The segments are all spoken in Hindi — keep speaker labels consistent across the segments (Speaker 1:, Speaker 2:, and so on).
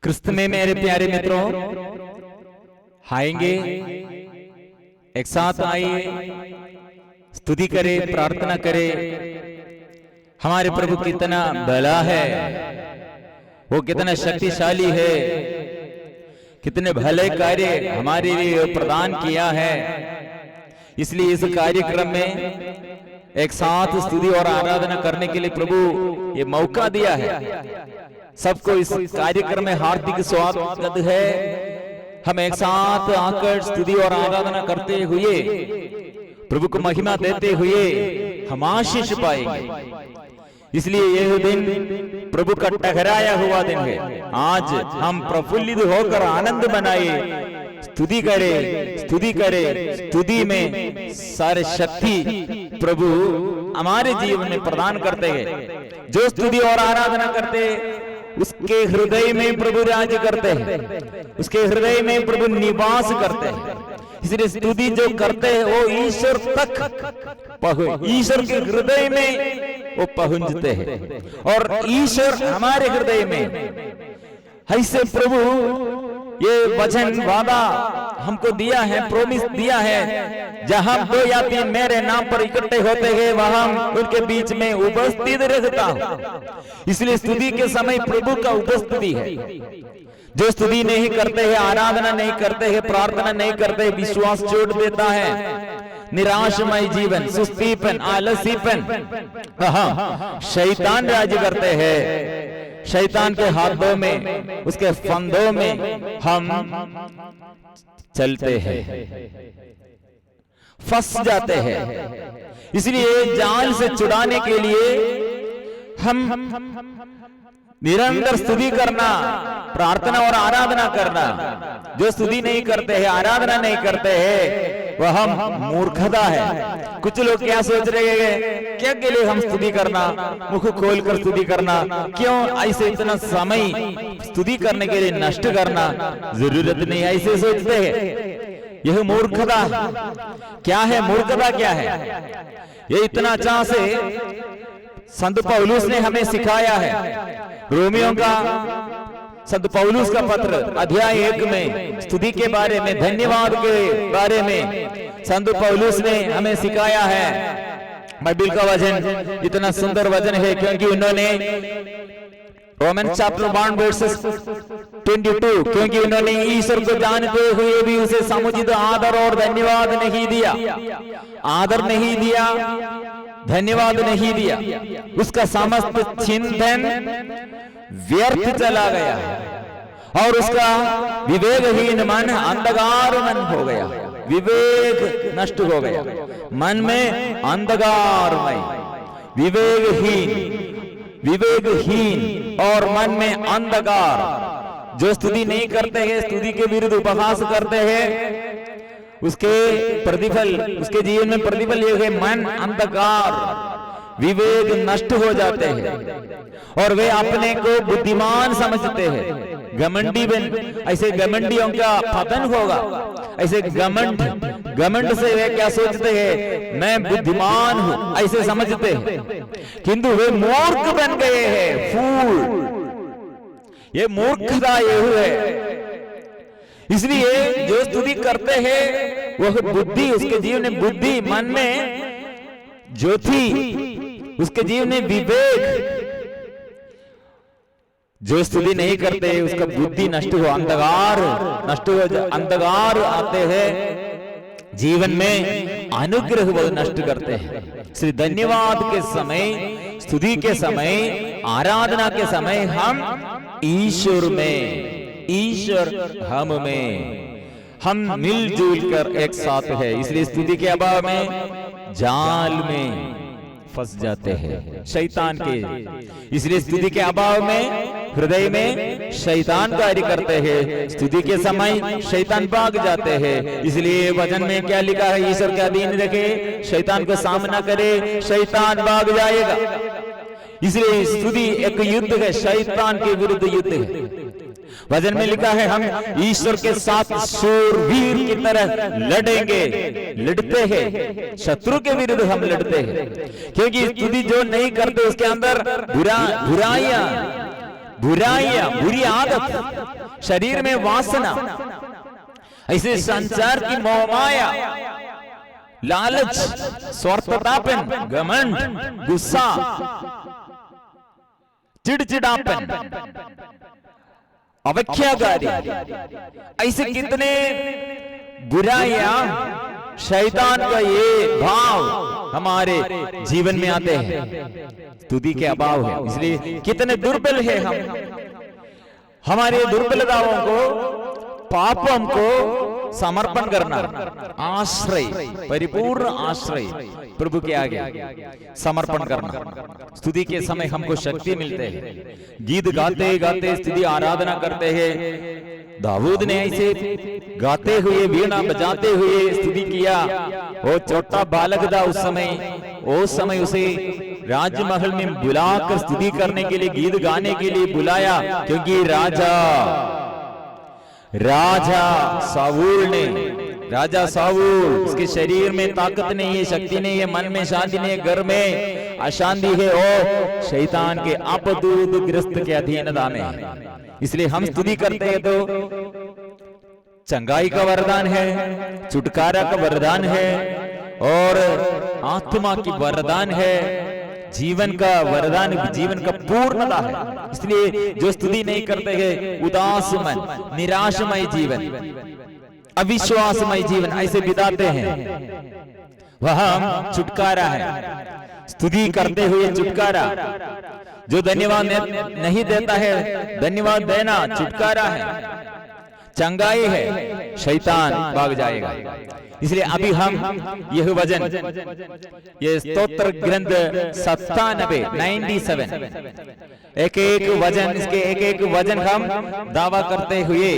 Speaker 1: क्रिस्त में मेरे प्यारे मित्रों, आएंगे, एक साथ आइए, स्तुति करें, प्रार्थना करें। हमारे प्रभु कितना भला है, वो कितना शक्तिशाली है, कितने भले कार्य हमारे लिए प्रदान किया है। इसलिए इस कार्यक्रम में एक साथ स्तुति और आराधना करने के लिए प्रभु ये मौका दिया है। सबको इस कार्यक्रम में हार्दिक स्वागत है। हम एक साथ आकर स्तुति और आराधना करते हुए, प्रभु को महिमा देते हुए हम आशीष पाएंगे। इसलिए यह दिन प्रभु का ठहराया हुआ दिन है। आज हम प्रफुल्लित होकर आनंद मनाए, स्तुति करें, स्तुति करें। स्तुति में सारे शक्ति प्रभु हमारे जीवन में प्रदान करते हैं। जो स्तुति और आराधना करते हैं उसके हृदय में प्रभु राज करते हैं, उसके हृदय में प्रभु निवास करते हैं। इसलिए स्तुति जो करते हैं वो ईश्वर तक ईश्वर के हृदय में वो पहुंचते हैं, और ईश्वर हमारे हृदय में। ऐसे प्रभु ये वचन वादा हमको दिया है, प्रोमिस दिया है, जहां 2 या 3 मेरे नाम पर इकट्ठे होते हैं वहां उनके बीच में उपस्थित रहता हूं। इसलिए स्तुति के समय प्रभु का उपस्थिति है। जो स्तुति नहीं करते हैं, आराधना नहीं करते हैं, प्रार्थना नहीं करते हैं, विश्वास छोड़ देता है। निराशमय जीवन, सुस्तीपन, आलसीपन, शैतान राज करते हैं। शैतान के हाथों में, उसके फंदों में हम चलते हैं, फंस जाते हैं। इसलिए जाल से छुड़ाने के लिए हम निरंतर स्तुति करना, प्रार्थना और आराधना करना। जो स्तुति नहीं करते हैं, आराधना नहीं करते हैं, वह हम मूर्खता है। कुछ लोग क्या सोच रहे हैं, क्या के लिए हम स्तुति करना, मुख खोलकर स्तुति करना, क्यों ऐसे इतना समय स्तुति करने के लिए नष्ट करना, जरूरत नहीं, ऐसे सोचते हैं। यह मूर्खता क्या है? मूर्खता क्या है? ये इतना अच्छा से संत पौलुस ने हमें सिखाया है। रोमियों का संत पौलुस का पत्र अध्याय 1 में स्तुति के बारे में, धन्यवाद के बारे में संत पौलुस ने हमें सिखाया है। बाइबल का वचन इतना सुंदर वचन है, क्योंकि उन्होंने रोमन चैप्टर 1 वर्सेस 22, क्योंकि उन्होंने ईश्वर को जानते हुए भी उसे समुचित आदर और धन्यवाद नहीं दिया, आदर नहीं दिया, धन्यवाद नहीं दिया। उसका समस्त चिंतन व्यर्थ चला गया और उसका विवेकहीन मन अंधकार मन हो गया। विवेक नष्ट हो गया, मन में अंधकारमय, विवेकहीन और मन में अंधकार। जो स्तुति नहीं करते हैं, स्तुति के विरुद्ध उपहास करते हैं, उसके प्रतिफल, उसके जीवन में प्रतिफल ये है, मन अंधकार, विवेक नष्ट हो जाते हैं और वे अपने को बुद्धिमान समझते हैं। घमंडी बन, ऐसे घमंडियों का पतन होगा। ऐसे घमंड से वे क्या सोचते हैं, मैं बुद्धिमान हूं, ऐसे समझते हैं, किंतु वे मूर्ख बन गए हैं, फूल। ये मूर्खता ये है। इसलिए जो स्तुति करते हैं वह बुद्धि, उसके जीवन में बुद्धि, मन में ज्योति, उसके जीवन में विवेक। जो स्तुति नहीं करते उसका बुद्धि नष्ट हो, अंधकार नष्ट हो, अंधकार आते हैं जीवन में, अनुग्रह वो नष्ट करते हैं। श्री धन्यवाद के समय, स्तुति के समय, आराधना के समय हम ईश्वर में, ईश्वर हम में, हम मिलजुल कर एक साथ है। इसलिए स्तुति के अभाव में जाल में फंस जाते हैं शैतान के। इसलिए स्तुति के अभाव में हृदय में शैतान कार्य करते हैं। स्तुति के समय शैतान भाग जाते हैं। इसलिए वचन में क्या लिखा है, ईश्वर के अधीन रखे, शैतान को सामना करे, शैतान भाग जाएगा। इसलिए स्तुति एक युद्ध है, शैतान के विरुद्ध युद्ध है। वचन में लिखा है, हम ईश्वर के साथ शूरवीर की तरह लड़ेंगे, लड़ते हैं, शत्रु के विरुद्ध हम लड़ते हैं। क्योंकि स्तुति जो नहीं करते उसके अंदर बुराइयां, बुराइयां, बुरी आदत, शरीर में वासना, ऐसे संसार की मोहमाया, लालच, स्वार्थतापन, घमंड, गुस्सा, चिड़चिड़ापन, अवख्याकारी, ऐसे कितने बुराइयां, शैतान का ये भाव हमारे जीवन में आते हैं। स्तुति के अभाव है, इसलिए कितने दुर्बल है हम। हमारे दुर्बलताओं को, पापों को समर्पण करना, आश्रय, परिपूर्ण आश्रय प्रभु के आगे समर्पण करना। स्तुति के समय हमको शक्ति मिलते हैं, गीत गाते गाते स्तुति आराधना करते हैं। दाऊद ने ऐसे गाते हुए, वीणा बजाते हुए स्तुति किया। वो छोटा बालक था उस समय उसे राजमहल में बुलाकर स्तुति करने के लिए, गीत गाने के लिए बुलाया, क्योंकि राजा साऊल, उसके शरीर में ताकत नहीं है, शक्ति नहीं है, मन में शांति नहीं है, घर में अशांति है, ओ शैतान के अपदूतग्रस्त के अधीनता में है। इसलिए हम स्तुति करते हैं तो चंगाई का वरदान है, छुटकारा का वरदान है, और आत्मा की वरदान है, जीवन का वरदान, जीवन का पूर्णता है। इसलिए जो स्तुति नहीं करते हैं, उदास मन, निराशमय जीवन, अविश्वासमय जीवन ऐसे बिताते हैं। वह छुटकारा है, स्तुति करते हुए छुटकारा। जो धन्यवाद नहीं देता है, धन्यवाद देना छुटकारा है, चंगाई है, शैतान भाग जाएगा। इसलिए अभी हम यह वजन, ये स्तोत्र ग्रंथ 97 एक एक वजन, इसके एक एक वजन हम दावा करते हुए,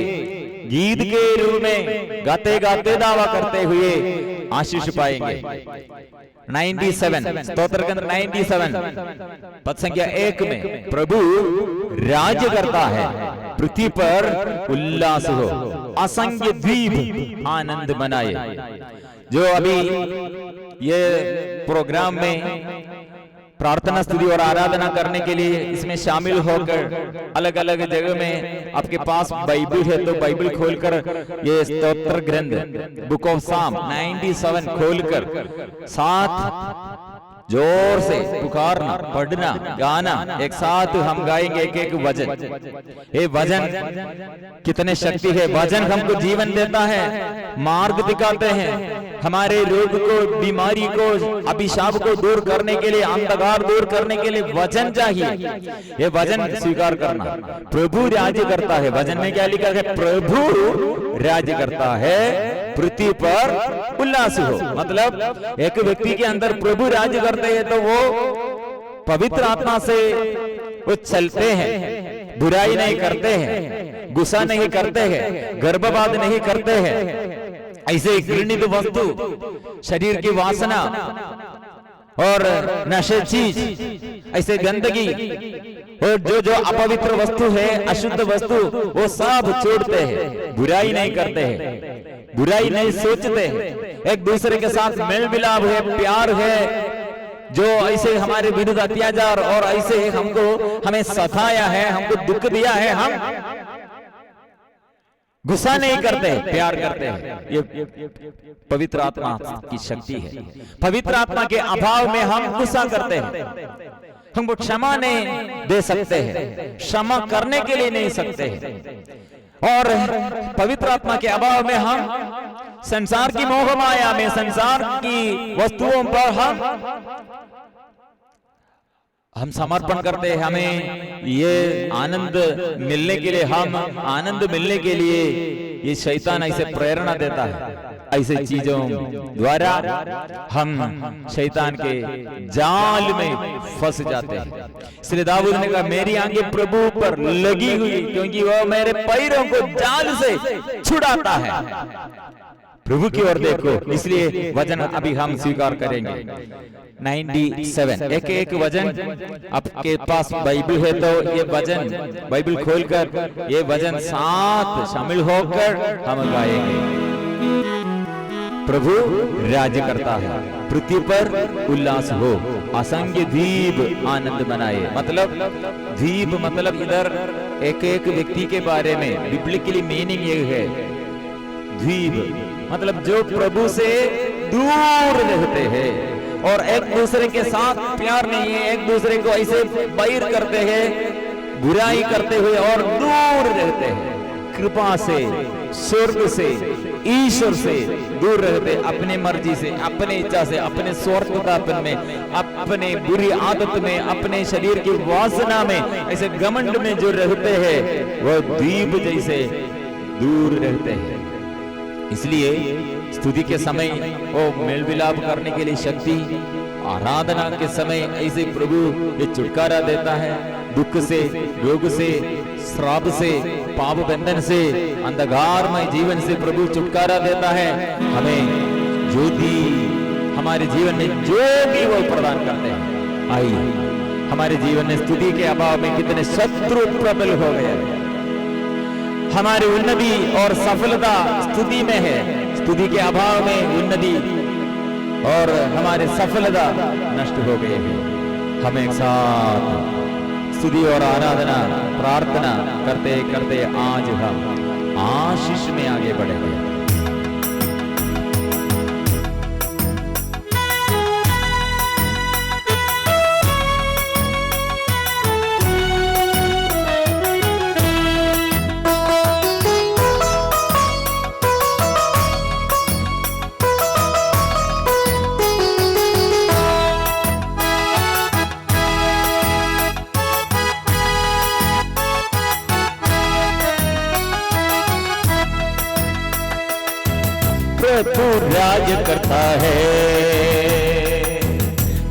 Speaker 1: गीत के रूप में गाते गाते दावा करते हुए आशीष पाएंगे। 97 स्तोत्र ग्रंथ 97 पद संख्या 1 में, प्रभु राज्य करता है, पृथ्वी पर उल्लास हो, असंख्य द्वीप आनंद मनाए। जो अभी ये प्रोग्राम में प्रार्थना, स्तुति और आराधना करने के लिए इसमें शामिल होकर अलग अलग जगह में आपके पास बाइबल है तो बाइबल खोलकर ये स्तोत्र ग्रंथ बुक ऑफ साम 97 खोलकर साथ जोर से पुकारना, पढ़ना, गाना, एक साथ हम गाएंगे एक एक वचन। ये वचन कितने शक्ति है। वचन हमको जीवन देता है, मार्ग दिखाते हैं, हमारे रोग को, बीमारी को, अभिशाप को दूर करने के लिए, अंधकार दूर करने के लिए वचन चाहिए। ये वचन स्वीकार करना। प्रभु राज्य करता है, वचन में क्या लिखा है? प्रभु राज्य करता है, पृथ्वी पर उल्लास हो। मतलब एक व्यक्ति के अंदर प्रभु राज्य करते हैं तो वो पवित्र आत्मा से वो चलते हैं, बुराई नहीं करते हैं, गुस्सा नहीं करते हैं, गर्भपात नहीं करते हैं, ऐसे घृणित वस्तु, शरीर की वासना और नशे चीज, ऐसे गंदगी और जो जो अपवित्र वस्तु है, अशुद्ध वस्तु, वो सब छोड़ते हैं, बुराई नहीं करते हैं, बुराई नहीं सोचते हैं, एक दूसरे के साथ मेल मिलाप है, प्यार है। जो ऐसे हमारे विरुद्ध अत्याचार और ऐसे हमें सताया है, हमको दुख दिया है, हम गुस्सा नहीं करते, प्यार करते हैं। ये पवित्र आत्मा की शक्ति है। पवित्र आत्मा के अभाव में हम गुस्सा करते हैं, हमको क्षमा नहीं दे सकते हैं, क्षमा करने के लिए नहीं सकते हैं। और पवित्र आत्मा के अभाव में हम संसार की मोह माया में, संसार की वस्तुओं पर हम समर्पण करते हैं। हमें ये आनंद मिलने के लिए, हम आनंद मिलने के लिए ये शैतान ऐसे प्रेरणा देता है, ऐसे चीजों द्वारा हम शैतान के जाल में फंस जाते हैं। इसलिए दाऊद ने कहा, मेरी आंखें प्रभु पर लगी हुई, क्योंकि वह मेरे पैरों को जाल से छुड़ाता है। प्रभु की ओर देखो। इसलिए वचन अभी हम स्वीकार करेंगे। 97 एक एक वचन, आपके पास बाइबल है तो ये वचन बाइबल खोलकर ये वचन साथ शामिल होकर हम गाएंगे। प्रभु राज्य करता है, पृथ्वी पर उल्लास हो। असंख्य दीप आनंद मनाए। मतलब दीप मतलब इधर एक एक व्यक्ति के बारे में बिब्लिकली मीनिंग ये है, द्वीप मतलब जो प्रभु से दूर रहते हैं और एक दूसरे के साथ प्यार नहीं है, एक दूसरे को ऐसे बैर करते हैं, बुराई करते हुए और दूर रहते हैं, कृपा से, स्वर्ग से, ईश्वर से दूर रहते, अपने मर्जी से, अपने इच्छा से, अपने स्वार्थतापन में, अपने बुरी आदत में, अपने शरीर की वासना में, ऐसे घमंड में जो रहते हैं वो दीप जैसे दूर रहते हैं। इसलिए स्तुति के समय वो मेल विलाप करने के लिए शक्ति, आराधना के समय ऐसे प्रभु ये छुटकारा देता है, दुख से, रोग से, श्राप से, पाप बंधन से, अंधकारमय जीवन से प्रभु छुटकारा देता है। हमें ज्योति हमारे जीवन में जो भी वो प्रदान करते हैं। आइए, हमारे जीवन में स्तुति के अभाव में कितने शत्रु प्रबल हो गए। हमारी उन्नति और सफलता स्तुति में है, स्तुति के अभाव में उन्नति और हमारे सफलता नष्ट हो गए हैं। हम एक साथ स्तुति और आराधना प्रार्थना करते करते आज हम आशीष में आगे बढ़ेंगे। प्रभु राज करता है,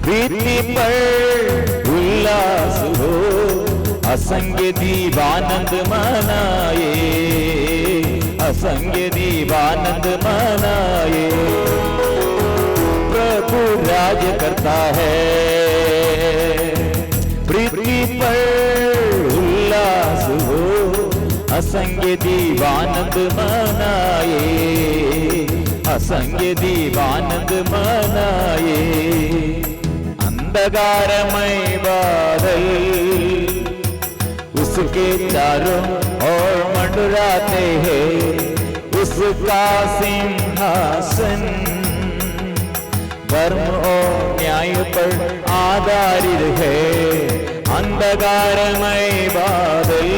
Speaker 1: प्रीति पर उल्लास हो, असंख्य दीवानंद मनाए, असंख्य दीवानंद मनाए। प्रभु राज करता है, प्रीति पर उल्लास हो, असंख्य दीवानंद मनाए, असंख्य दीवानंद मनाए। अंधकारमय बादल उसके चारों ओर मंडराते हैं, उसका सिंहासन धर्म और न्याय पर आधारित है। अंधकारमय बादल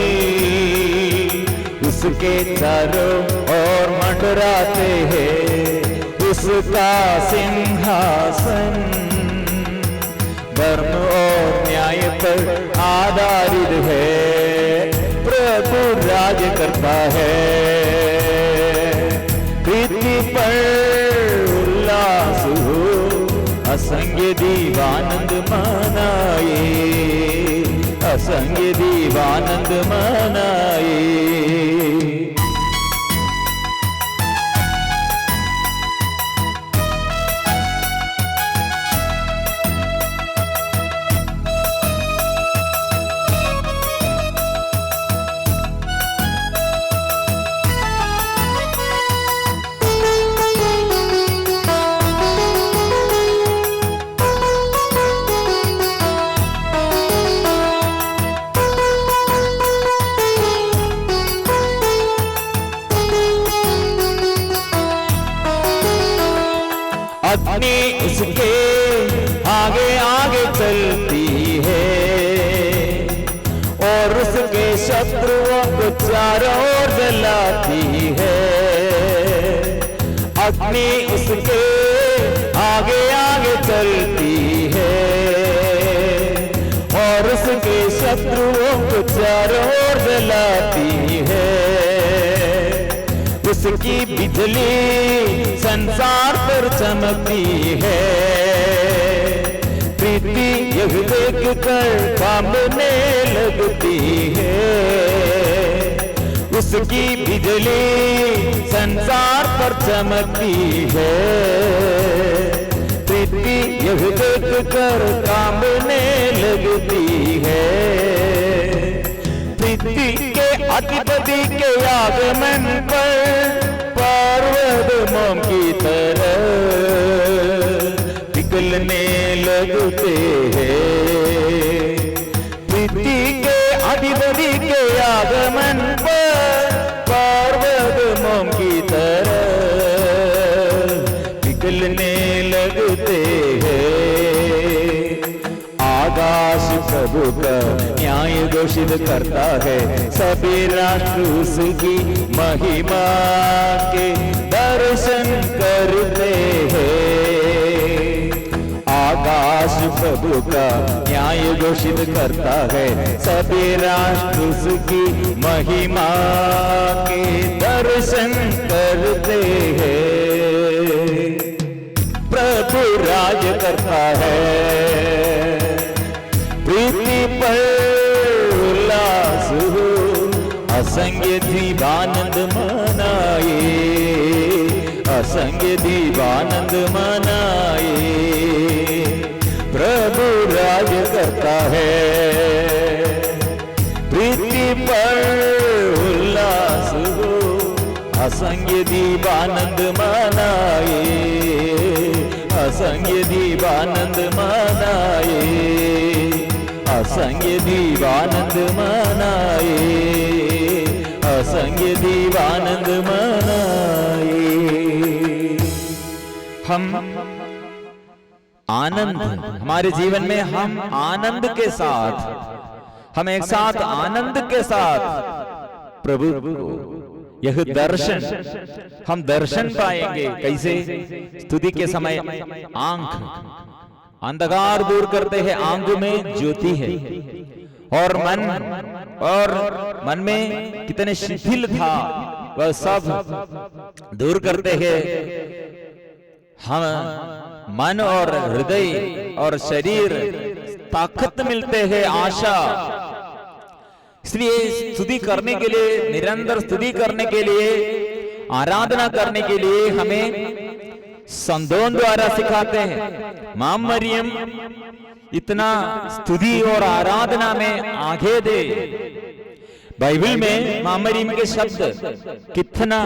Speaker 1: उसके चारों ओर मंडराते हैं, उसका सिंहासन धर्म और न्याय पर आधारित है। प्रभु राज करता है, प्रीति पर उल्लास हो, असंख्य दीवानंद मनाए, असंख्य दीवानंद मनाए। अग्नि उसके आगे आगे चलती है और उसके शत्रुओं को चारों ओर जलाती है। अग्नि उसके आगे आगे चलती है और उसके शत्रुओं को चारों ओर जलाती है। उसकी बिजली संसार पर चमकती है, प्रीति यह देख कर कांपने लगती है। उसकी बिजली संसार पर चमकती है, प्रीति यह देख कर कांपने लगती है। प्रीति के अधिपति के आगमन पर पर्वत मोम की तरह पिघलने लगते हैं। प्रीति के अधिपति के आगमन पर पर्वत मोम की तरह पिघलने लगते हैं। आकाश प्रभु का न्याय घोषित करता है, सभी राष्ट्र उसकी महिमा के दर्शन करते हैं। आकाश प्रभु का न्याय घोषित करता है, सभी राष्ट्र उसकी महिमा के दर्शन करते हैं। प्रभु राज करता है, प्रीति पर उल्लास हो, असंख्य दीवानंद मनाए, असंख्य दीवानंद मनाए। प्रभु राज करता है, प्रीति पर उल्लास हो, असंख्य दीवानंद मनाए, असंख्य दीवानंद मनाए, असंख्य दीवानंद मनाए, असंख्य दीवानंद मनाए। हम आनंद, हमारे जीवन में हम आनंद के साथ, हम एक साथ आनंद के साथ प्रभु यह दर्शन, हम दर्शन पाएंगे। कैसे? स्तुति के समय आंख, अंधकार दूर करते हैं, आंख में ज्योति है, और मन में कितने शिथिल था वह सब दूर करते हैं। हम मन और हृदय और शरीर ताकत मिलते हैं, आशा। इसलिए स्तुति करने के लिए, निरंतर स्तुति करने के लिए, आराधना करने के लिए हमें संतों द्वारा सिखाते हैं। मां मरियम इतना स्तुति और आराधना में आगे दे। बाइबल में मां मरियम के शब्द कितना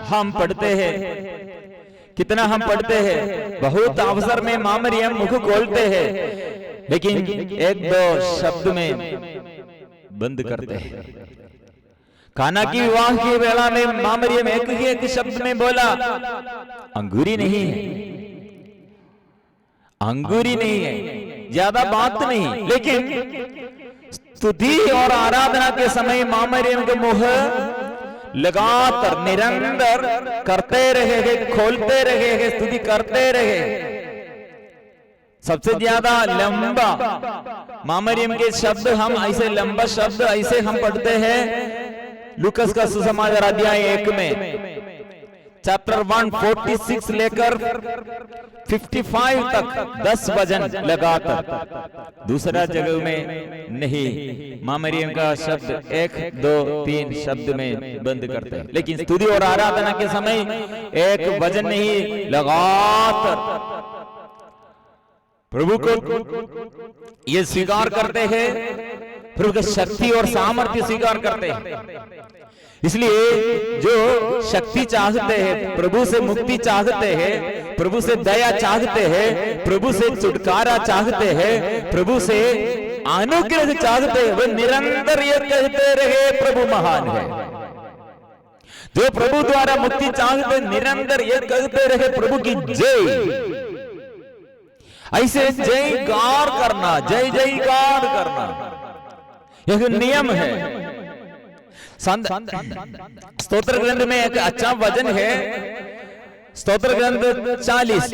Speaker 1: हम पढ़ते हैं, कितना हम पढ़ते हैं। बहुत अवसर में मां मरियम मुख खोलते हैं, लेकिन एक दो शब्द में बंद करते हैं। काना की विवाह की वेला में मां मरियम एक ही एक शब्द में बोला, अंगूरी नहीं है, अंगूरी नहीं है, ज्यादा बात नहीं। लेकिन स्तुति और आराधना के समय मां मरियम के मुंह लगातार निरंतर करते रहे हैं, खोलते रहे हैं, स्तुति करते रहे। सबसे ज्यादा लंबा मां मरियम के शब्द, हम ऐसे लंबा शब्द ऐसे हम पढ़ते हैं लूकस का सुसमाचार अध्याय 1 में, चैप्टर 146 लेकर 55 तक 10 वचन लगातार। दूसरा जगह में नहीं, मां मरियम का शब्द 1, 2, 3 शब्द में बंद करते हैं। लेकिन स्तुति और आराधना के समय एक वचन नहीं, लगातार प्रभु को ये स्वीकार करते हैं, प्रभु की शक्ति और सामर्थ्य स्वीकार करते हैं। इसलिए जो शक्ति चाहते हैं, प्रभु से मुक्ति चाहते हैं, प्रभु से दया चाहते हैं, प्रभु से छुटकारा चाहते हैं, प्रभु से अनुग्रह चाहते हैं, वे निरंतर ये कहते रहे प्रभु महान है। जो प्रभु द्वारा मुक्ति चाहते, निरंतर ये कहते रहे प्रभु की जय। ऐसे जयकार करना, जय जयकार करना यह नियम है। स्तोत्र ग्रंथ में एक अच्छा वचन है, स्तोत्र ग्रंथ 40।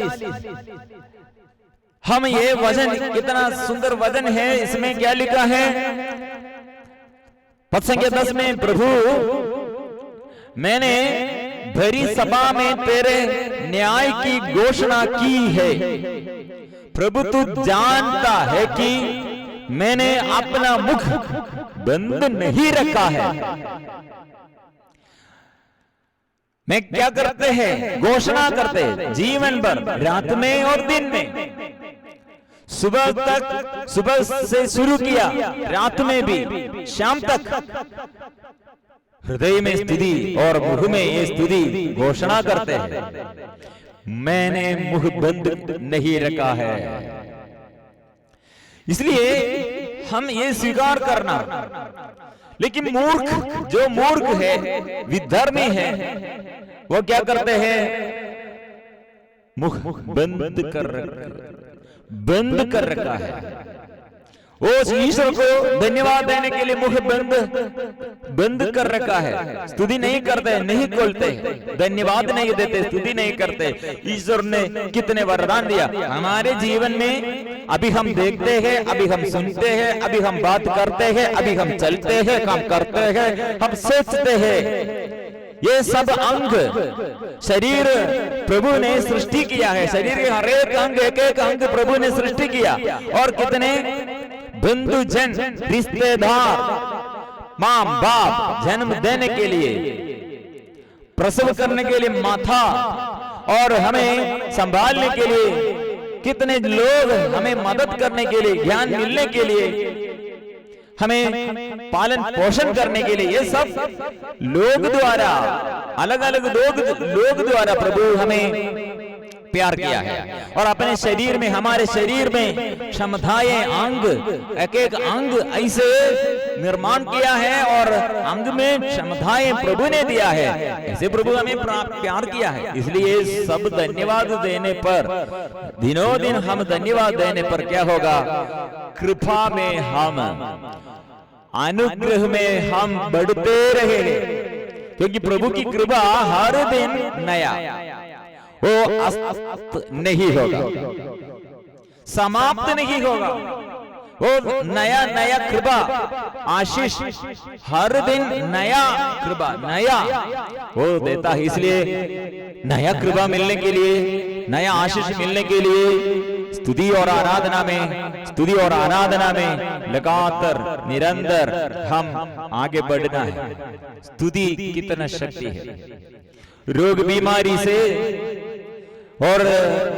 Speaker 1: हम ये वचन, कितना सुंदर वचन है, इसमें क्या लिखा है? पद संख्या 10 में, प्रभु मैंने भरी सभा में तेरे न्याय की घोषणा की है। प्रभु तू जानता है कि मैंने अपना मुख बंद नहीं रखा है। मैं क्या करते हैं? घोषणा करते हैं जीवन भर, रात में और दिन में। सुबह तक, सुबह से शुरू किया, रात में भी, शाम तक हृदय में स्तुति और मुख में ये स्तुति घोषणा करते हैं, मैंने मुख बंद नहीं रखा है। इसलिए हम ये स्वीकार करना, लेकिन मूर्ख, जो मूर्ख है, विधर्मी है, वो क्या करते हैं? मुख बंद कर रखा है। उस ईश्वर को धन्यवाद देने के लिए मुख बंद कर रखा है। स्तुति नहीं करते, नहीं खोलते, धन्यवाद नहीं देते, स्तुति नहीं करते। ईश्वर ने कितने वरदान दिया हमारे जीवन में। अभी हम देखते हैं, अभी हम सुनते हैं, अभी हम बात करते हैं, अभी हम चलते हैं, काम करते हैं, हम सोचते हैं। ये सब अंग शरीर प्रभु ने सृष्टि किया है। शरीर के हर एक अंग, एक एक अंग प्रभु ने सृष्टि किया। और कितने बंधु जन, रिश्तेदार, मां बाप, जन्म देने के लिए, प्रसव करने के लिए माथा, और हमें संभालने के लिए कितने लोग, हमें मदद करने के लिए, ज्ञान मिलने के लिए, हमें पालन पोषण करने के लिए, ये सब लोग द्वारा, अलग अलग लोग द्वारा प्रभु हमें प्यार किया है। और अपने शरीर में, हमारे शरीर में क्षमताएं, अंग, एक एक अंग ऐसे निर्माण किया है, और अंग में क्षमताएं प्रभु ने दिया है। ऐसे प्रभु हमें प्यार किया है। इसलिए सब धन्यवाद देने पर, दिनों दिन हम धन्यवाद देने पर क्या होगा? कृपा में हम, अनुग्रह में हम बढ़ते रहे, क्योंकि प्रभु की कृपा हर दिन नया, वो अस्त नहीं होगा, समाप्त नहीं होगा। वो नया नया कृपा, आशीष, हर दिन नया कृपा, नया वो देता है। इसलिए नया कृपा मिलने के लिए, नया आशीष मिलने के लिए स्तुति और आराधना में लगातार निरंतर हम आगे बढ़ना है। स्तुति कितना शक्ति है। रोग बीमारी से और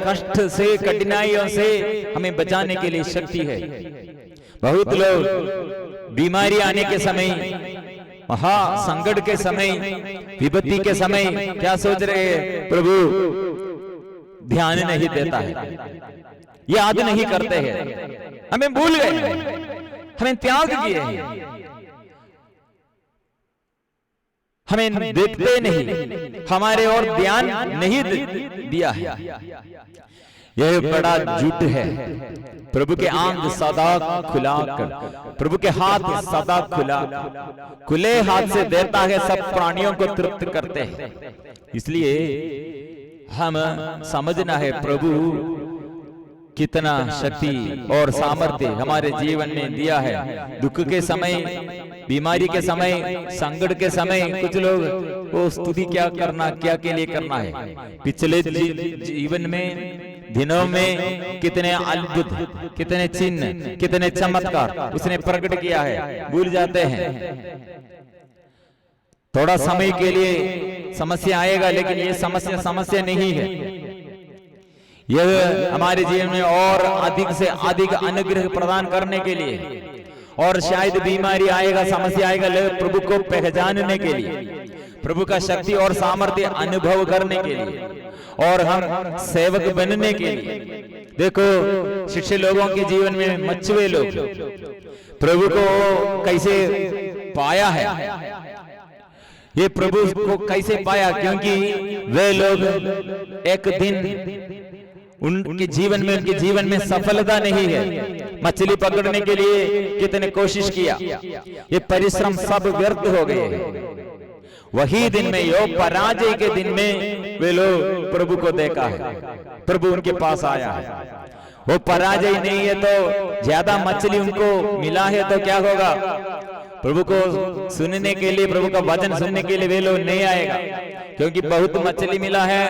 Speaker 1: कष्ट से, कठिनाइयों से हमें बचाने के लिए शक्ति है। बहुत लोग बीमारी आने के समय, महा संकट के समय, विपत्ति के समय क्या सोच रहे हैं? प्रभु ध्यान नहीं देता है, याद नहीं करते हैं, हमें भूल गए, हमें त्याग किए हैं, हमें देखते नहीं, हमारे और ध्यान नहीं दिया है। यह बड़ा झूठ है। प्रभु के आंग सदा खुला कर, प्रभु के हाथ सदा खुले हाथ से देता है, सब प्राणियों को तृप्त करते हैं। इसलिए हम समझना है प्रभु कितना शक्ति और सामर्थ्य हमारे जीवन में दिया है। दुख के समय, बीमारी के समय, संकट के समय कुछ लोग वो स्तुति क्या के लिए करना है। पिछले जीवन में, दिनों में कितने अद्भुत, कितने चिन्ह, कितने चमत्कार उसने प्रकट किया है, भूल जाते हैं। थोड़ा समय के लिए समस्या आएगा, लेकिन ये समस्या नहीं है। यह हमारे जीवन में और अधिक से अधिक अनुग्रह प्रदान करने के लिए, और शायद बीमारी आएगा, समस्या आएगा, प्रभु को पहचानने के लिए, प्रभु का शक्ति और सामर्थ्य अनुभव करने के लिए, और हम सेवक बनने के लिए। देखो शिक्षित लोगों के जीवन में मछुए लोग प्रभु को कैसे पाया है, ये प्रभु को कैसे पाया? क्योंकि वे लोग एक दिन उनके जीवन में सफलता नहीं है। मछली पकड़ने के लिए कितने कोशिश किया, ये परिश्रम सब व्यर्थ हो गए। वही दिन में, यो पराजय के दिन में वे लोग प्रभु को देखा है, प्रभु उनके पास आया है। वो पराजय नहीं है तो ज्यादा मछली उनको मिला है तो क्या होगा? प्रभु को सुनने के लिए, प्रभु का वचन सुनने के लिए वे लोग नहीं आएगा, क्योंकि बहुत मछली मिला है,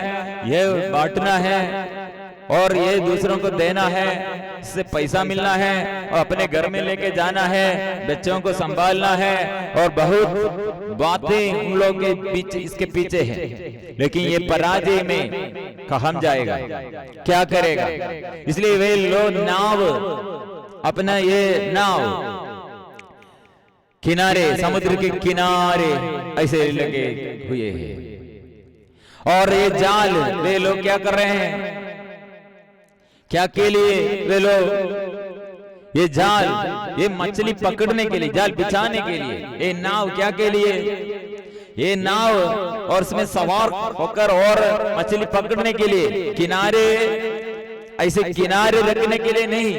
Speaker 1: यह बांटना है और ये दूसरों को देना है, इससे पैसा मिलना है और अपने घर में लेके जाना है, बच्चों को संभालना है, और बहुत बातें उन लोगों के पीछे, इसके पीछे है। लेकिन ये पराजय में कहाँ जाएगा, क्या करेगा? इसलिए वे लोग नाव, अपना ये नाव किनारे, समुद्र के किनारे ऐसे लगे हुए हैं, और ये जाल वे लोग क्या कर रहे हैं? क्या के लिए वे लोग ये जाल, ये मछली पकड़ने के लिए, जाल बिछाने के लिए, ये नाव क्या के लिए, ये नाव और उसमें सवार होकर और मछली पकड़ने के लिए, किनारे ऐसे किनारे रखने के लिए नहीं,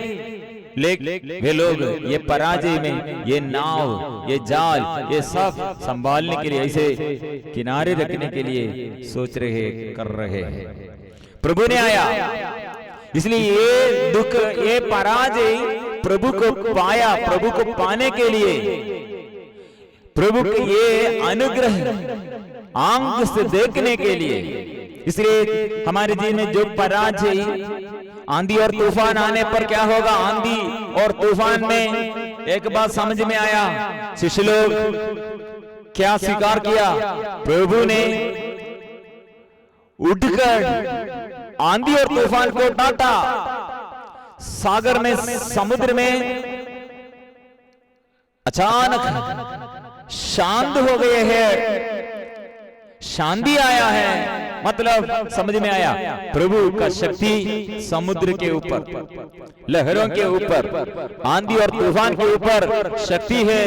Speaker 1: लेकिन वे लोग ये पराजय में ये नाव, ये जाल, ये सब संभालने के लिए, ऐसे किनारे रखने के लिए सोच रहे, कर रहे हैं। प्रभु ने आया, इसलिए ये दुख, ये पराजय प्रभु को पाया, प्रभु को पाने के लिए, प्रभु के ये अनुग्रह आंख से देखने के लिए। इसलिए हमारे जीवन में जो पराजय, आंधी और तूफान आने पर क्या होगा, आंधी और तूफान में एक बात समझ में आया, शिष्य लोग क्या स्वीकार किया, प्रभु ने उठकर आंधी और तूफान को डांटा, सागर में, समुद्र में अचानक शांत हो गए हैं, शांति आया है। मतलब समझ में आया, प्रभु का शक्ति समुद्र के ऊपर, लहरों के ऊपर, आंधी और तूफान के ऊपर शक्ति है,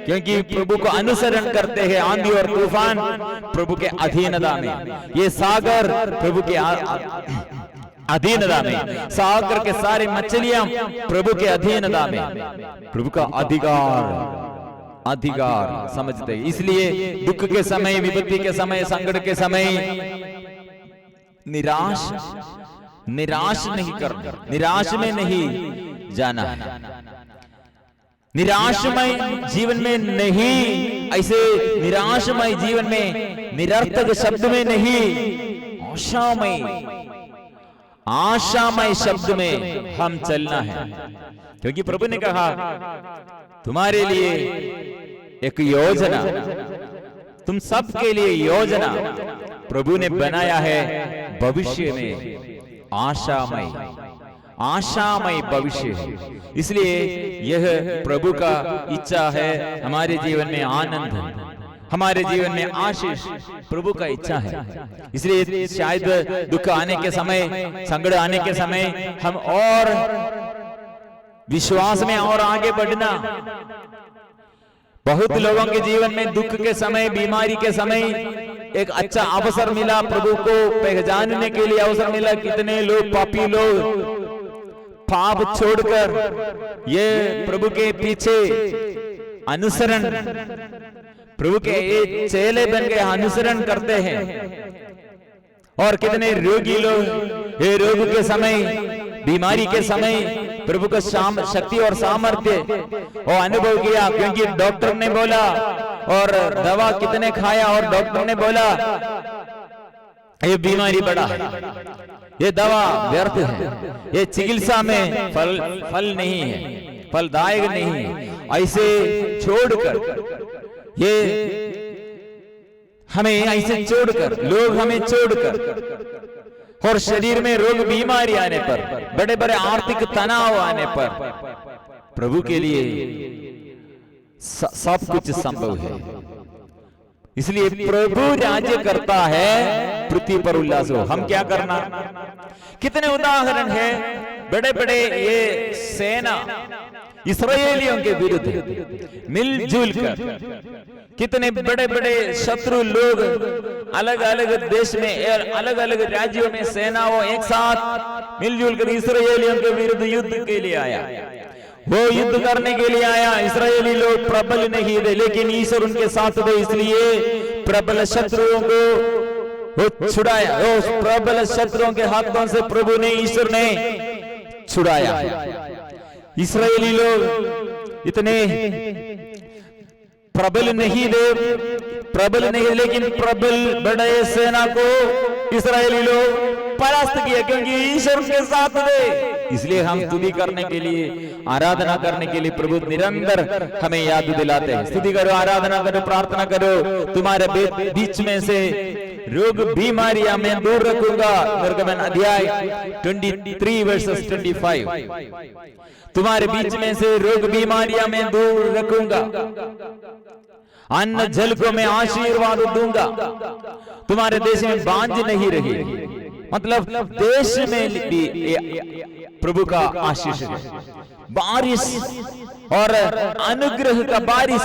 Speaker 1: क्योंकि प्रभु को अनुसरण करते हैं। आंधी और तूफान प्रभु के अधीनता में, ये सागर प्रभु के अधीनता में, सागर के सारे मछलियां प्रभु के अधीनता में, प्रभु का अधिकार समझते। इसलिए दुख के समय, विपत्ति के समय, संकट के समय निराश नहीं करना, निराश में नहीं जाना, निराशमय जीवन में नहीं, ऐसे निराशमय जीवन में, निरर्थक शब्द में नहीं, आशामय शब्द में हम चलना है। क्योंकि प्रभु ने कहा तुम्हारे लिए एक योजना, तुम सबके लिए योजना प्रभु ने बनाया है, भविष्य में आशामय भविष्य है। इसलिए यह प्रभु का इच्छा है, हमारे जीवन में आनंद, हमारे जीवन में आशीष प्रभु का इच्छा है। इसलिए शायद दुख आने के समय, संकट आने के समय हम और विश्वास में और आगे बढ़ना। बहुत लोगों के जीवन में दुख के समय, बीमारी के समय एक अच्छा अवसर मिला, प्रभु को पहचानने के लिए अवसर मिला। कितने लोग, पापी लोग, पाप छोड़कर ये प्रभु के पीछे अनुसरण, प्रभु के ये चेले बन के अनुसरण करते हैं। और कितने रोगी लोग, ये रोग के समय, बीमारी के समय प्रभु का शक्ति और सामर्थ्य वो अनुभव किया, क्योंकि डॉक्टर ने बोला, और दवा कितने खाया और डॉक्टर ने बोला ये बीमारी बड़ा है, ये दवा व्यर्थ है, ये चिकित्सा में फल नहीं है, फलदायक नहीं है। ऐसे छोड़कर, ये हमें ऐसे छोड़कर, लोग हमें छोड़कर, और शरीर में रोग बीमारी आने पर, बड़े बड़े आर्थिक तनाव आने पर, प्रभु के लिए सब कुछ संभव है। इसलिए प्रभु राज्य करता है, पृथ्वी पर उल्लास हो। हम क्या करना? कितने उदाहरण है, बड़े बड़े ये सेना इस्राएलियों के विरुद्ध मिलजुल कर, कितने बड़े बड़े शत्रु लोग अलग अलग देश में, अलग अलग राज्यों में सेनाओं एक साथ मिलजुल कर इस्राएलियों के विरुद्ध युद्ध के लिए आया। वो युद्ध करने के लिए आया। इस्राएली लोग प्रबल नहीं थे, लेकिन ईश्वर उनके साथ थे, इसलिए प्रबल शत्रुओं को वो छुड़ाया। उस प्रबल शत्रुओं के हाथों से प्रभु ने, ईश्वर ने छुड़ाया। इस्राएली लोग इतने प्रबल नहीं थे, लेकिन प्रबल बड़े सेना को इस्राएली लोग परास्त किया, क्योंकि ईश्वर के साथ थे। इसलिए हम स्तुति करने के लिए, आराधना करने के लिए प्रभु निरंतर हमें याद दिलाते हैं। स्तुति करो, आराधना करो, प्रार्थना करो। तुम्हारे बीच में से रोग बीमारियां मैं दूर रखूंगा। निर्गमन अध्याय 23 वर्सेस 25। तुम्हारे बीच में से रोग बीमारियां मैं दूर रखूंगा, अन्न जल को मैं आशीर्वाद दूंगा, तुम्हारे देश में बांझ नहीं रहेगी। मतलब देश में भी प्रभु का आशीष है, बारिश और अनुग्रह का बारिश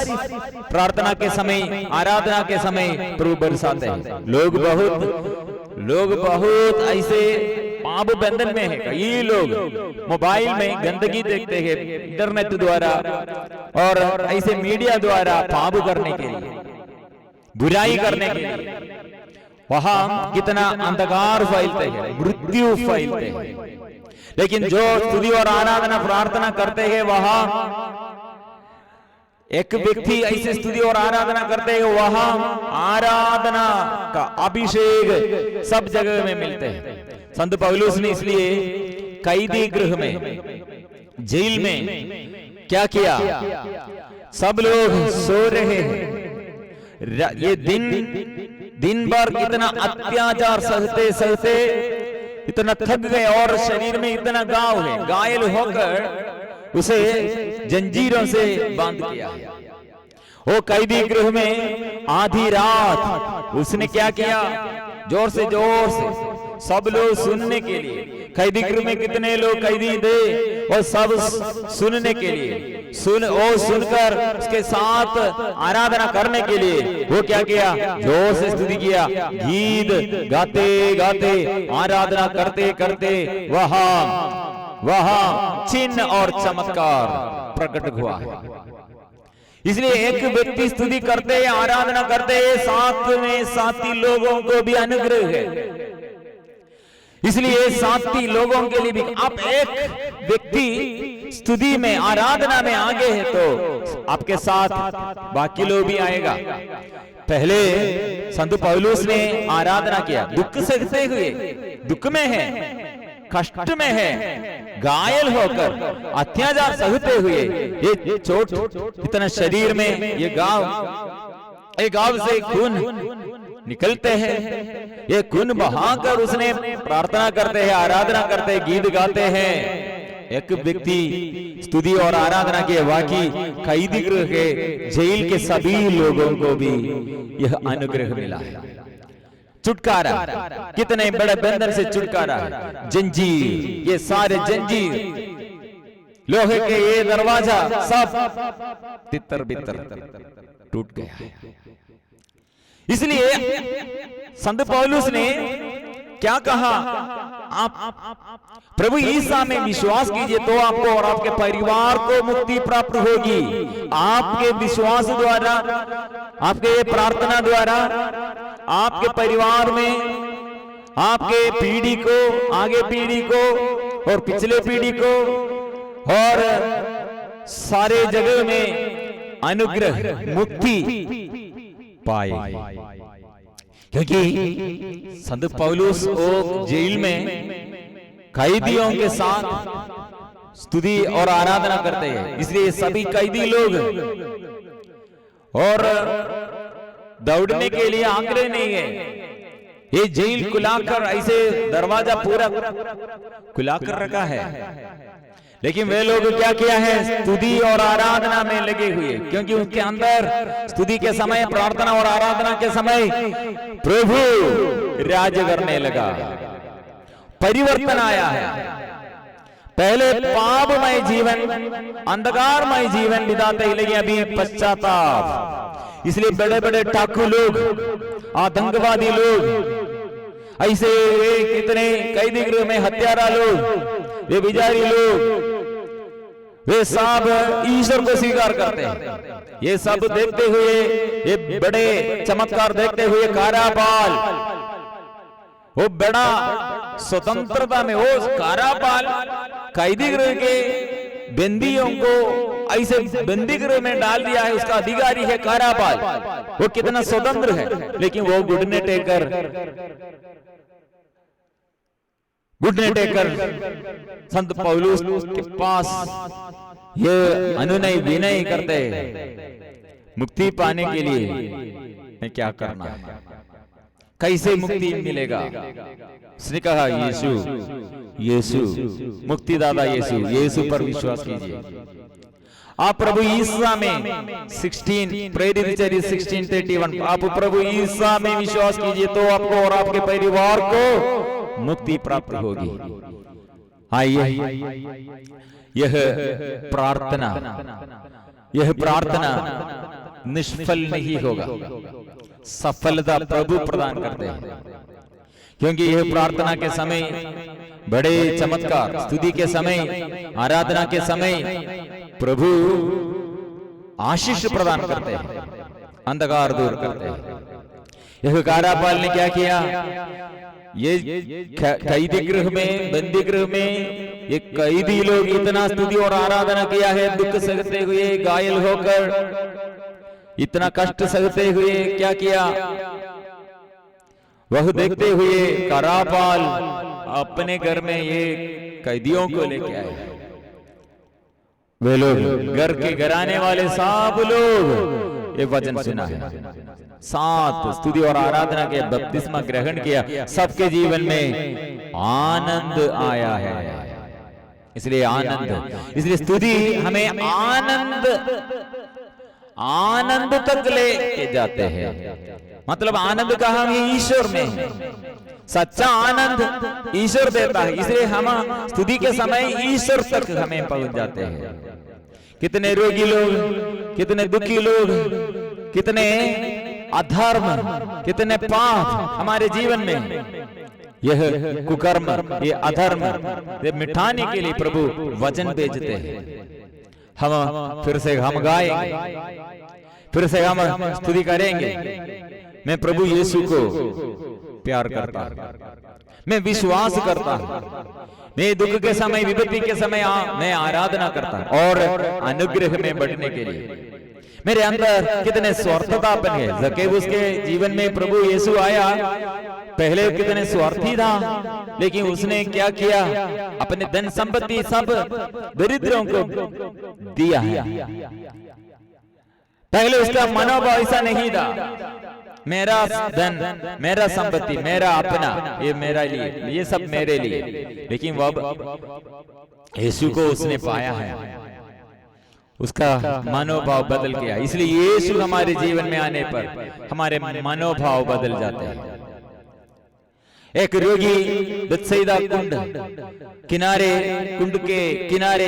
Speaker 1: प्रार्थना के समय, आराधना के समय प्रभु बरसाते हैं। लोग बहुत ऐसे पाप बंधन में है। कई लोग मोबाइल में गंदगी देखते हैं इंटरनेट द्वारा और ऐसे मीडिया द्वारा पाप करने के लिए, बुराई करने के लिए वहां कितना अंधकार फैलते हैं, मृत्यु फैलते हैं। लेकिन जो स्तुति और आराधना प्रार्थना करते हैं, वहां एक व्यक्ति ऐसे स्तुति और आराधना करते हैं, वहां आराधना का अभिषेक सब जगह में मिलते हैं। संत पौलुस ने इसलिए कैदी गृह में, जेल में क्या किया? सब लोग सो रहे हैं, ये दिन भर इतना अत्याचार सहते सहते इतना थक गए और शरीर में इतना घाव है, घायल होकर उसे जंजीरों से बांध किया। वो कैदी गृह में आधी रात उसने क्या किया? जोर से सब लोग सुनने के लिए, कैदी गृह में कितने लोग कैदी थे और सब सुनने के लिए, सुनकर उसके साथ आराधना करने के लिए वो क्या किया? जोर से स्तुति किया, गीत गाते गाते आराधना करते करते वहां चिन्ह और चमत्कार प्रकट हुआ है। इसलिए एक व्यक्ति स्तुति करते, आराधना करते, साथ में साथी लोगों को भी अनुग्रह है। इसलिए साथी लोगों के लिए भी, आप एक व्यक्ति स्तुति में, आराधना में आगे है तो आपके साथ बाकी लोग भी आएगा। पहले संत पौलुस ने आराधना किया, दुख सहते हुए, दुख में है, कष्ट में है, घायल होकर, अत्याचार सहते हुए, ये चोट इतना शरीर में, ये गांव से खून निकलते हैं, ये खून बहाकर उसने प्रार्थना करते हैं, आराधना करते हैं, गीत गाते हैं। एक व्यक्ति स्तुति और आराधना के वाकी कैदी गृह के, जेल के सभी लोगों को भी यह अनुग्रह मिला है। छुटकारा, कितने बड़े बंधन से छुटकारा, जंजीर, ये सारे जंजीर, लोहे के ये दरवाजा सब तितर बितर टूट गया। इसलिए संत पौलुस ने क्या कहा? आप प्रभु ईसा में विश्वास कीजिए तो आपको और आपके परिवार को मुक्ति प्राप्त होगी। आपके विश्वास द्वारा, आपके प्रार्थना द्वारा, आपके परिवार में, आपके पीढ़ी को, आगे पीढ़ी को और पिछले पीढ़ी को और सारे जगह में अनुग्रह, मुक्ति पाए। क्योंकि संत पौलुस जेल में कैदियों के साथ स्तुति और आराधना करते हैं। इसलिए सभी कैदी लोग और दौड़ने के लिए आग्रह नहीं है। ये जेल खुलाकर, ऐसे दरवाजा पूरा खुलाकर रखा है, लेकिन वे लोग क्या किया है? स्तुति और आराधना में लगे हुए, क्योंकि उसके अंदर स्तुति के समय, प्रार्थना और आराधना के समय प्रभु राज करने लगा, परिवर्तन आया है। पहले पापमय जीवन, अंधकारमय जीवन बिताते ही, लेकिन अभी पश्चाताप। इसलिए बड़े बड़े डाकू लोग, आतंकवादी लोग, ऐसे कितने कैदी गृह में हत्यारा लोग, वे बिजारी लोग, वे सब ईश्वर को स्वीकार करते हैं। ये सब देखते हुए, ये बड़े चमत्कार देखते हुए कारापाल, वो बड़ा स्वतंत्रता में, वो कारापाल कैदी गृह के बंदियों को ऐसे बंदी गृह में डाल दिया है, उसका अधिकारी है कारापाल। वो कितना स्वतंत्र है, लेकिन वो घुटने टेकर संत पौलुस के पास ये अनुनय विनय करते हैं, मुक्ति पाने के लिए मैं क्या करना है, कैसे मुक्ति मिलेगा? उसने कहा, यीशु मुक्तिदाता यीशु पर विश्वास कीजिए। आप प्रभु ईसा में 16 प्रेरित 16:31, आप प्रभु ईसा में विश्वास कीजिए तो आपको और आपके परिवार को मुक्ति प्राप्त होगी। आइए यह प्रार्थना निष्फल नहीं होगा, सफलता प्रभु प्रदान करते हैं। क्योंकि यह प्रार्थना के समय बड़े चमत्कार, स्तुति के समय, आराधना के समय प्रभु आशीष प्रदान करते हैं, अंधकार दूर करते हैं। यह कारापाल ने क्या किया? ये कैदी गृह में, बंदी गृह में ये कैदी लोग इतना स्तुति और आराधना किया है, दुख सहते हुए, घायल होकर, इतना कष्ट सहते हुए क्या किया? वह देखते हुए कारापाल अपने घर में ये कैदियों को लेके आए। वे लोग, घर के घराने वाले सब लोग ये वचन सुना है, साथ स्तुति और आराधना के बपतिस्मा ग्रहण किया, सबके जीवन में आनंद आया है। इसलिए आनंद, इसलिए स्तुति हमें आनंद तक ले जाते हैं। मतलब आनंद का हम ईश्वर में है, सच्चा आनंद ईश्वर देता है। इसलिए हम स्तुति के समय ईश्वर तक हमें पहुंच जाते हैं। कितने रोगी लोग, कितने दुखी लोग, कितने अधर्म, कितने पाप हमारे जीवन में, यह कुकर्म, ये अधर्म, ये मिटाने के लिए प्रभु वचन भेजते हैं। हम फिर से हम गाएंगे, फिर से हम स्तुति करेंगे। मैं प्रभु यीशु को प्यार करता हूं, मैं विश्वास करता हूं, मैं दुख के समय, विपत्ति के समय मैं आराधना करता हूं। और अनुग्रह में बढ़ने के लिए मेरे अंदर कितने स्वार्थतापन है। जक्केउस के जीवन में प्रभु यीशु आया, पहले कितने स्वार्थी था, लेकिन उसने क्या किया? अपने धन संपत्ति सब दरिद्रों को दिया है। पहले उसका मनोभाव ऐसा नहीं था, मेरा धन, मेरा संपत्ति, मेरा अपना, ये मेरा लिए, ये सब मेरे लिए। लेकिन वह यीशु को उसने पाया है, उसका मनोभाव बदल गया। इसलिए यीशु हमारे जीवन में आने पर हमारे मनोभाव बदल जाते हैं। एक रोगी बेथसेदा कुंड के किनारे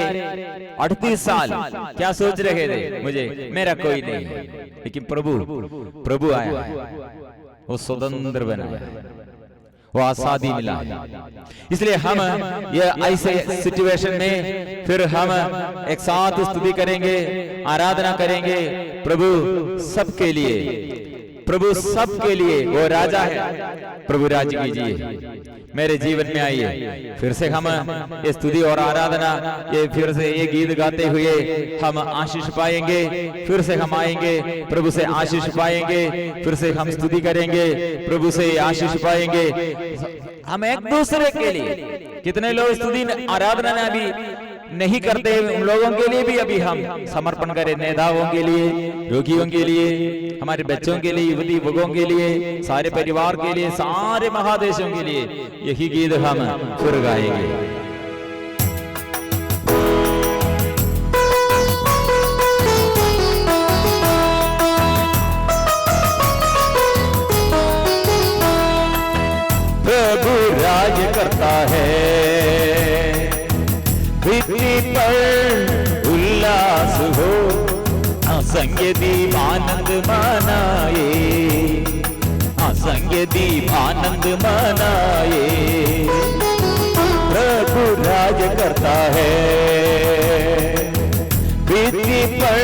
Speaker 1: 38 साल क्या सोच रहे थे? मुझे, मेरा कोई नहीं है। लेकिन प्रभु आया, वो स्वतंत्र बनाया, वो आजादी मिला। इसलिए हम ये ऐसे सिचुएशन में फिर हम एक साथ स्तुति करेंगे, आराधना करेंगे। प्रभु सबके लिए वो राजा है। प्रभु राज कीजिए, मेरे जीवन में आइए। फिर से हम ये स्तुति और आराधना, ये फिर से ये गीत गाते हुए हम आशीष पाएंगे। फिर से हम आएंगे, प्रभु से आशीष पाएंगे। फिर से हम स्तुति करेंगे, प्रभु से आशीष पाएंगे। हम एक दूसरे के लिए, कितने लोग स्तुति आराधना में अभी नहीं करते, उन लोगों के लिए भी अभी हम समर्पण करें। नेताओं के लिए, रोगियों के लिए, हमारे बच्चों के लिए, युवती युवकों के लिए, सारे परिवार के लिए, सारे महादेशों के लिए यही गीत हम फिर गाएंगे। प्रभु राज करता है, पृथ्वी पर उल्लास हो, असंख्य दीप आनंद मनाए, असंख्य दीप आनंद मनाए। प्रभु राज करता है, पृथ्वी पर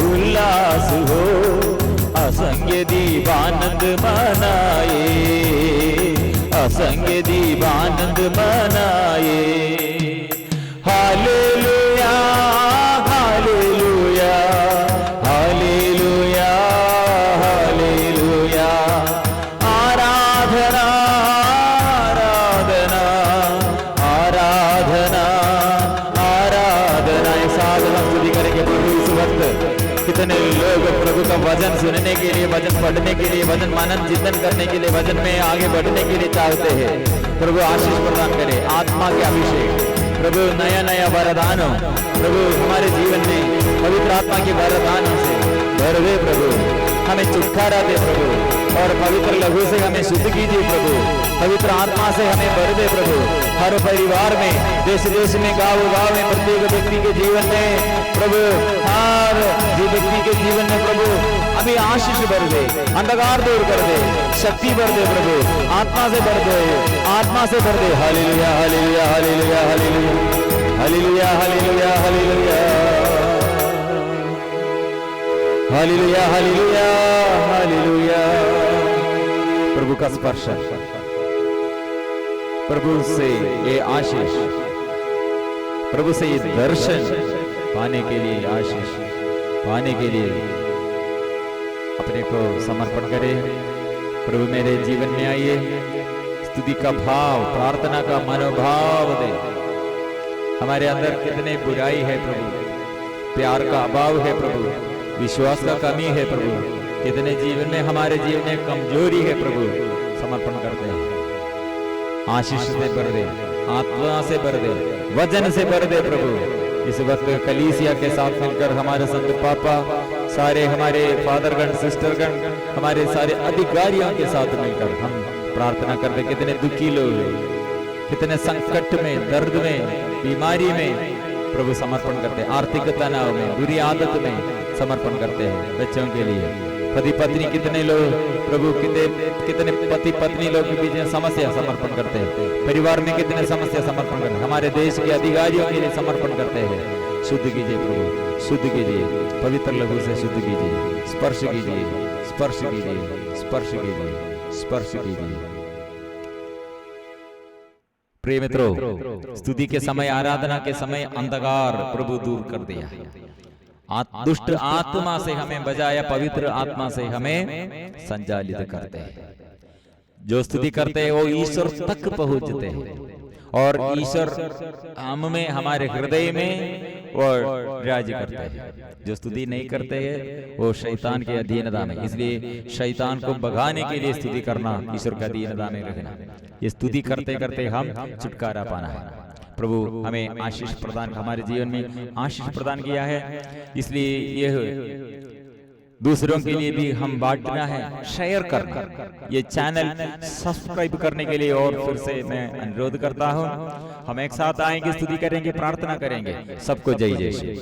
Speaker 1: उल्लास हो, असंख्य दीप आनंद मनाए, असंख्य दीप आनंद मनाए। Hallelujah, hallelujah, hallelujah, hallelujah. आराधना, आराधना, आराधना, आराधना। एक साथ हम स्तुति करेंगे प्रभु इस वक्त। कितने लोग प्रभु का वचन सुनने के लिए, वचन पढ़ने के लिए, वचन मनन चिंतन करने के लिए, वचन में आगे बढ़ने के लिए चाहते हैं। प्रभु आशीष प्रदान करे, आत्मा के अभिषेक, प्रभु नया नया वरदान हो। प्रभु हमारे जीवन में पवित्र आत्मा के वरदानों से भर दे प्रभु। हमें छुटकारा दे प्रभु, और पवित्र लहू से हमें शुद्ध कीजिए प्रभु, पवित्र आत्मा से हमें भर दे प्रभु। हर परिवार में, देश देश में, गाँव गाँव में, प्रत्येक व्यक्ति के जीवन में प्रभु, हर व्यक्ति के जीवन में प्रभु अभी आशीष भर दे, अंधकार दूर कर दे, शक्ति भर दे प्रभु, आत्मा से भर दे, आत्मा से भर दे। Hallelujah hallelujah hallelujah hallelujah hallelujah hallelujah hallelujah hallelujah hallelujah. प्रभु का स्पर्श, प्रभु से ये आशीष, प्रभु से ये दर्शन पाने के लिए, आशीष पाने के लिए अपने को समर्पण करें। प्रभु मेरे जीवन में आइए, स्तुति का भाव, प्रार्थना का मनोभाव दे। हमारे अंदर कितने बुराई है प्रभु, प्यार का अभाव है प्रभु, विश्वास का कमी है प्रभु, कितने जीवन में, हमारे जीवन में कमजोरी है प्रभु, समर्पण करते हैं। आशीष से भर दे, आत्मा से भर दे, वचन से भर दे प्रभु। इस वक्त कलीसिया के साथ मिलकर हमारे संत पापा, सारे हमारे फादरगण, सिस्टरगण, हमारे सारे अधिकारियों के साथ मिलकर हम प्रार्थना करते। कितने दुखी लोग, कितने संकट में, दर्द में, बीमारी में प्रभु समर्पण करते हैं, आर्थिक तनाव में, बुरी आदत में समर्पण करते हैं। बच्चों के लिए, पति पत्नी, कितने लोग प्रभु, कितने पति पत्नी लोग के बीच समस्या समर्पण करते हैं, परिवार में कितने समस्या समर्पण करते हैं, हमारे देश के अधिकारियों के लिए समर्पण करते हैं। शुद्ध कीजिए प्रभु, शुद्ध कीजिए, पवित्र लहू से शुद्ध कीजिए, स्पर्श कीजिए, स्पर्श कीजिए, स्पर्श कीजिए, स्पर्श कीजिए। प्रिय मित्रों, स्तुति के समय, आराधना के समय अंधकार प्रभु दूर कर दिया, दुष्ट आत्मा से हमें बजाया, पवित्र आत्मा से हमें संचालित करते हैं। जो स्तुति करते हैं वो ईश्वर तक पहुंचते हैं, और ईश्वर हम में, हमारे हृदय में वो राज्य करते हैं। जो स्तुति नहीं करते हैं वो शैतान के अधीनता में, इसलिए शैतान को भगाने के लिए स्तुति करना, ईश्वर का अधीनता में रहना। ये स्तुति करते करते हम छुटकारा पाना है। प्रभु हमें आशीष प्रदान, हमारे जीवन में आशीष प्रदान किया है, इसलिए यह दूसरों के लिए भी हम बांटना है, शेयर करना। ये चैनल सब्सक्राइब करने के लिए और फिर से मैं अनुरोध करता हूं। हम एक साथ आएंगे, स्तुति करेंगे, प्रार्थना करेंगे। सबको जय जय श्री।